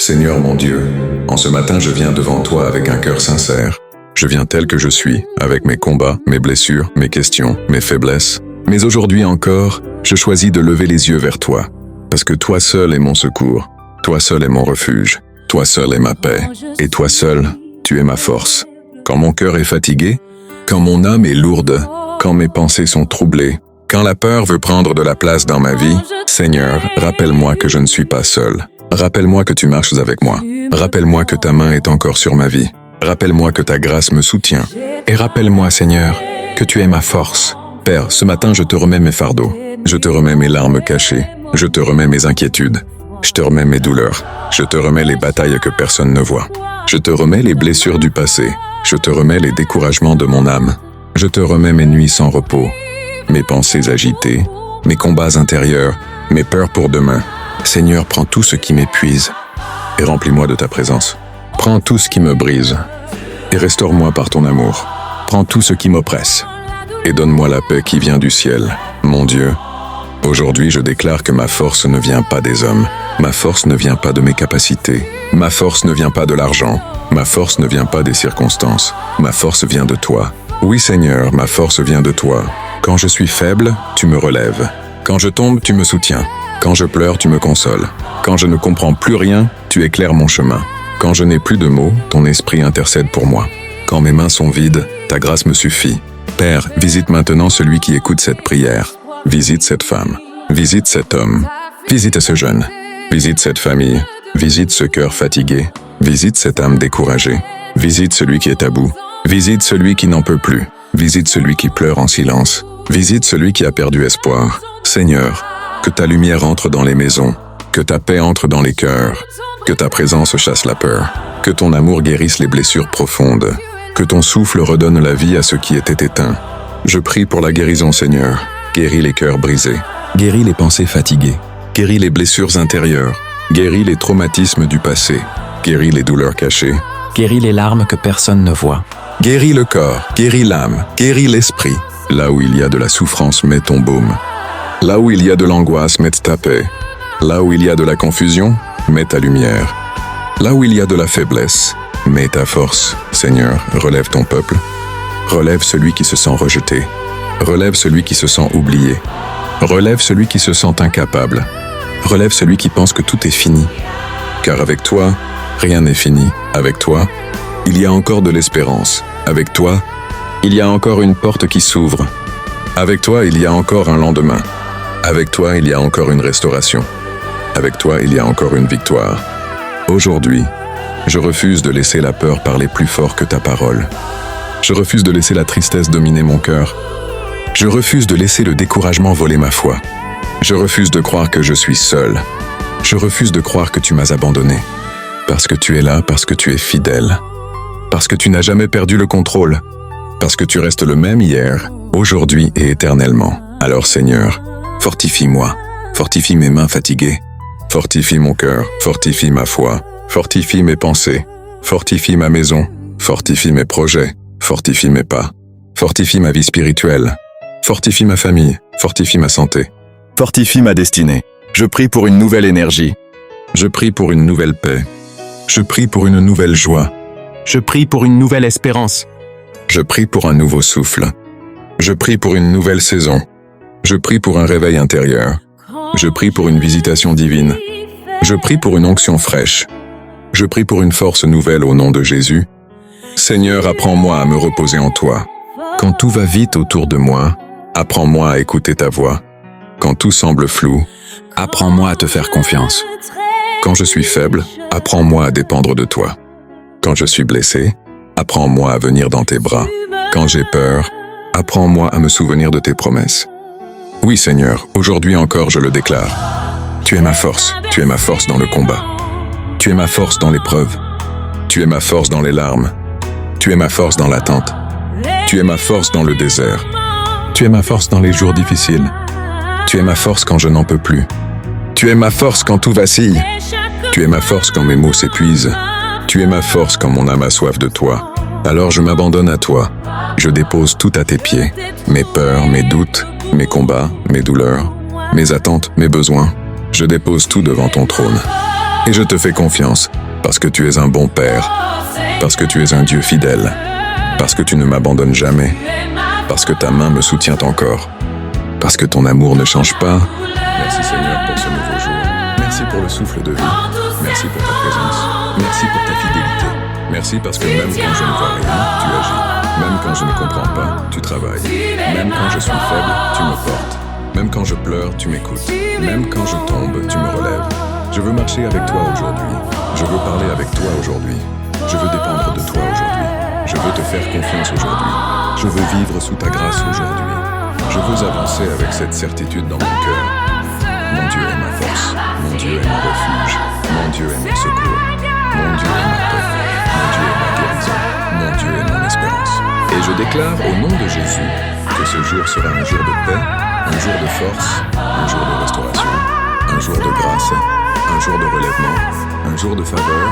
Seigneur mon Dieu, en ce matin je viens devant toi avec un cœur sincère. Je viens tel que je suis, avec mes combats, mes blessures, mes questions, mes faiblesses. Mais aujourd'hui encore, je choisis de lever les yeux vers toi, parce que toi seul est mon secours, toi seul est mon refuge, toi seul est ma paix, et toi seul, tu es ma force. Quand mon cœur est fatigué, quand mon âme est lourde, quand mes pensées sont troublées, quand la peur veut prendre de la place dans ma vie, Seigneur, rappelle-moi que je ne suis pas seul. Rappelle-moi que tu marches avec moi. Rappelle-moi que ta main est encore sur ma vie. Rappelle-moi que ta grâce me soutient. Et rappelle-moi, Seigneur, que tu es ma force. Père, ce matin, je te remets mes fardeaux. Je te remets mes larmes cachées. Je te remets mes inquiétudes. Je te remets mes douleurs. Je te remets les batailles que personne ne voit. Je te remets les blessures du passé. Je te remets les découragements de mon âme. Je te remets mes nuits sans repos, mes pensées agitées, mes combats intérieurs, mes peurs pour demain. Seigneur, prends tout ce qui m'épuise et remplis-moi de ta présence. Prends tout ce qui me brise et restaure-moi par ton amour. Prends tout ce qui m'oppresse et donne-moi la paix qui vient du ciel. Mon Dieu, aujourd'hui je déclare que ma force ne vient pas des hommes. Ma force ne vient pas de mes capacités. Ma force ne vient pas de l'argent. Ma force ne vient pas des circonstances. Ma force vient de toi. Oui Seigneur, ma force vient de toi. Quand je suis faible, tu me relèves. Quand je tombe, tu me soutiens. Quand je pleure, tu me consoles. Quand je ne comprends plus rien, tu éclaires mon chemin. Quand je n'ai plus de mots, ton esprit intercède pour moi. Quand mes mains sont vides, ta grâce me suffit. Père, visite maintenant celui qui écoute cette prière. Visite cette femme. Visite cet homme. Visite ce jeune. Visite cette famille. Visite ce cœur fatigué. Visite cette âme découragée. Visite celui qui est à bout. Visite celui qui n'en peut plus. Visite celui qui pleure en silence. Visite celui qui a perdu espoir. Seigneur, que ta lumière entre dans les maisons, que ta paix entre dans les cœurs, que ta présence chasse la peur, que ton amour guérisse les blessures profondes, que ton souffle redonne la vie à ceux qui étaient éteints. Je prie pour la guérison, Seigneur. Guéris les cœurs brisés, guéris les pensées fatiguées, guéris les blessures intérieures, guéris les traumatismes du passé, guéris les douleurs cachées, Guéris les larmes que personne ne voit. guéris le corps, guéris l'âme, guéris l'esprit. Là où il y a de la souffrance, mets ton baume. Là où il y a de l'angoisse, mets ta paix. Là où il y a de la confusion, mets ta lumière. Là où il y a de la faiblesse, mets ta force. Seigneur, relève ton peuple. Relève celui qui se sent rejeté. Relève celui qui se sent oublié. Relève celui qui se sent incapable. Relève celui qui pense que tout est fini. Car avec toi, rien n'est fini. Avec toi, il y a encore de l'espérance. Avec toi, il y a encore une porte qui s'ouvre. Avec toi, il y a encore un lendemain. Avec toi, il y a encore une restauration. Avec toi, il y a encore une victoire. Aujourd'hui, je refuse de laisser la peur parler plus fort que ta parole. Je refuse de laisser la tristesse dominer mon cœur. Je refuse de laisser le découragement voler ma foi. Je refuse de croire que je suis seul. Je refuse de croire que tu m'as abandonné. Parce que tu es là, parce que tu es fidèle. Parce que tu n'as jamais perdu le contrôle. Parce que tu restes le même hier, aujourd'hui et éternellement. Alors Seigneur, fortifie-moi, fortifie mes mains fatiguées, fortifie mon cœur, fortifie ma foi, fortifie mes pensées, fortifie ma maison, fortifie mes projets, fortifie mes pas, fortifie ma vie spirituelle, fortifie ma famille, fortifie ma santé. Fortifie ma destinée. Je prie pour une nouvelle énergie. Je prie pour une nouvelle paix. Je prie pour une nouvelle joie. Je prie pour une nouvelle espérance. Je prie pour un nouveau souffle. Je prie pour une nouvelle saison. Je prie pour un réveil intérieur. Je prie pour une visitation divine. Je prie pour une onction fraîche. Je prie pour une force nouvelle au nom de Jésus. Seigneur, apprends-moi à me reposer en toi. Quand tout va vite autour de moi, apprends-moi à écouter ta voix. Quand tout semble flou, apprends-moi à te faire confiance. Quand je suis faible, apprends-moi à dépendre de toi. Quand je suis blessé, apprends-moi à venir dans tes bras. Quand j'ai peur, apprends-moi à me souvenir de tes promesses. Oui Seigneur, aujourd'hui encore je le déclare. Tu es ma force dans le combat. Tu es ma force dans l'épreuve. Tu es ma force dans les larmes. Tu es ma force dans l'attente. Tu es ma force dans le désert. Tu es ma force dans les jours difficiles. Tu es ma force quand je n'en peux plus. Tu es ma force quand tout vacille. Tu es ma force quand mes mots s'épuisent. Tu es ma force quand mon âme a soif de toi. Alors je m'abandonne à toi. Je dépose tout à tes pieds. Mes peurs, mes doutes, mes combats, mes douleurs, mes attentes, mes besoins. Je dépose tout devant ton trône. Et je te fais confiance, parce que tu es un bon Père, parce que tu es un Dieu fidèle, parce que tu ne m'abandonnes jamais, parce que ta main me soutient encore, parce que ton amour ne change pas. Merci Seigneur pour ce nouveau jour. Merci pour le souffle de vie. Merci pour ta présence. Merci pour ta fidélité. Merci parce que même quand je ne vois rien, tu agis. Même quand je ne comprends pas, tu travailles. Même quand je suis faible, tu me portes. Même quand je pleure, tu m'écoutes. Même quand je tombe, tu me relèves. Je veux marcher avec toi aujourd'hui. Je veux parler avec toi aujourd'hui. Je veux dépendre de toi aujourd'hui. Je veux te faire confiance aujourd'hui. Je veux vivre sous ta grâce aujourd'hui. Je veux avancer avec cette certitude dans mon cœur. Mon Dieu est ma force. Mon Dieu est mon refuge. Mon Dieu est mon secours. Mon Dieu est ma paix. Mon Dieu est ma guérison. Mon Dieu est mon espérance. Et je déclare au nom de Jésus que ce jour sera un jour de paix, un jour de force, un jour de restauration, un jour de grâce, un jour de relèvement, un jour de faveur,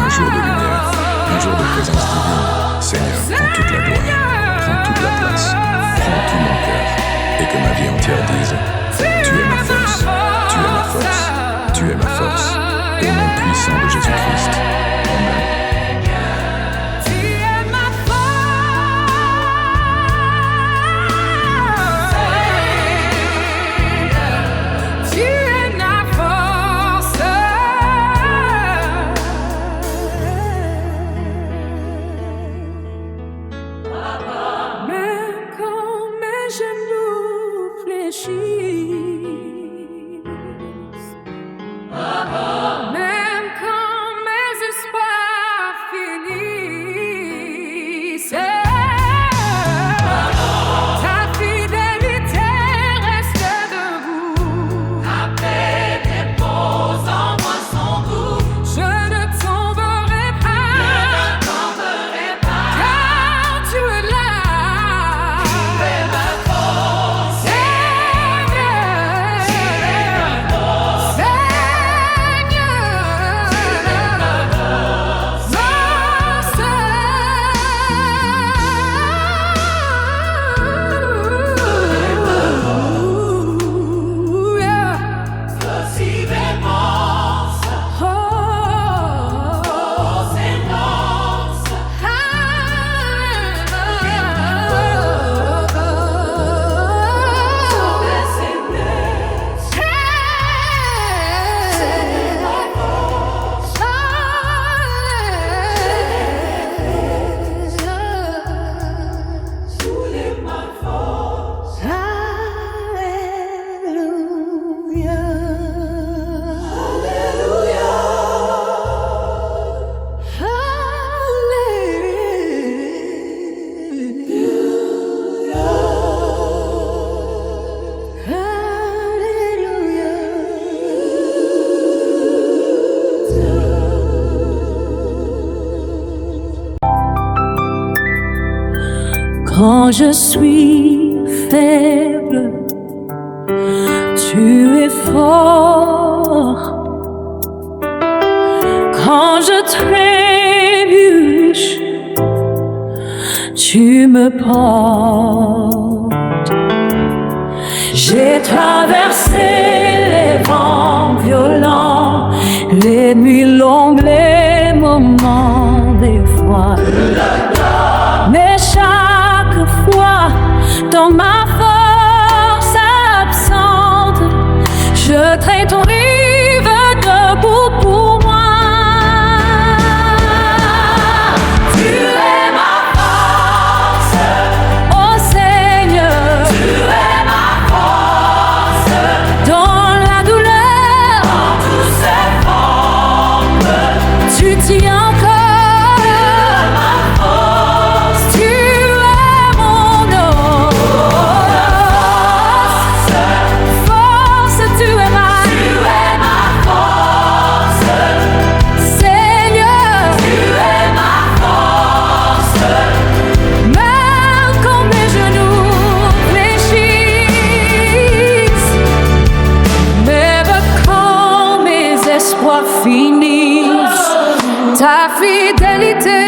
un jour de lumière, un jour de présence divine. Seigneur, prends toute la gloire, prends toute la place, prends tout mon cœur, et que ma vie entière dise: tu es ma force, tu es ma force, tu es ma force, au nom puissant de Jésus-Christ. Amen. Même quand mes espoirs finissent, ta fidélité reste debout. Ta paix dépose en moi son goût. Je ne tomberai pas, car tu es là. Tu es ma force, quand je suis faible, tu es fort. Quand je trébuche, tu me portes. J'ai traversé les vents violents, les nuits longues, les moments d'effroi. Mais chaque fois, dans ma force absente, je traîne ton rive debout pour moi. Tu es ma force, oh Seigneur. Tu es ma force, dans la douleur, dans toutes ses formes. Tu tiens encore. Finisse, ta fidélité